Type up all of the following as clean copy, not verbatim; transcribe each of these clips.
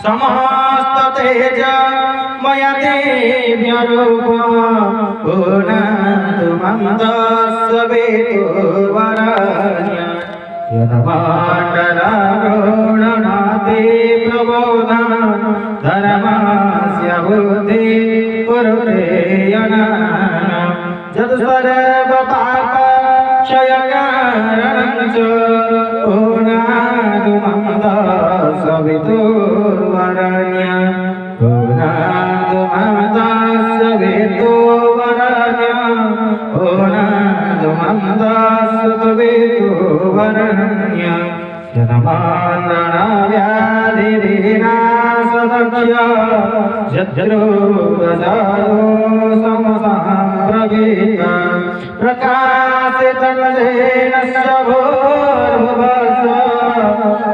समस्त तेज मय दिव्य रूप पुनन्तु मम दस्वेतुर्वरण्य यदमण्डलारुणनाथे प्रबोधा धर्मस्य बुद्धि कुरुते यनः जत्सर्वपापक्षयकारणं च पुनन्तु मम दस्वेतुर्वरण्य पुनन्तु मम दस्वेतुर्वरण्य पुनन्तु मम दस्वेतुर्वरण्य जनमानव्याधिविनाशदक्ष्य शत्रुवजारो समसंप्रभेद प्रकाशितमजेन शभोर्भुवस्व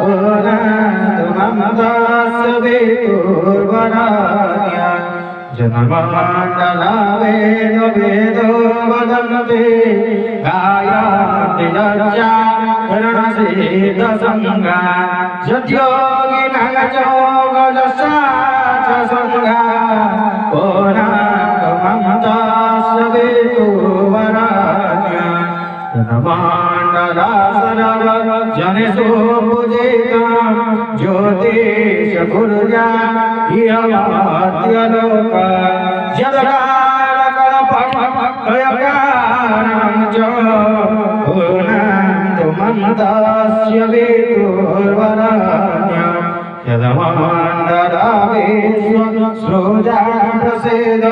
पुनन्तु मम दस्वेतुर्वरण्य जनमण्डलावेद वेदो वदन्ति गायन्ति रणसिद्धसङ्गा यद्योगिनः योगजशाचसङ्गा पुनन्तु मम दस्वेतुर्वरण्य जनमाण्डलासर्वजनेषु पूजितं ज्योतिषकुर्या ह्यमर्त्यलोक यद्कालकल्पमकयकारणं च पुनन्तु मम दस्वेतुर्वरण्य यदमण्डलाविश्वसृजा प्रसीद।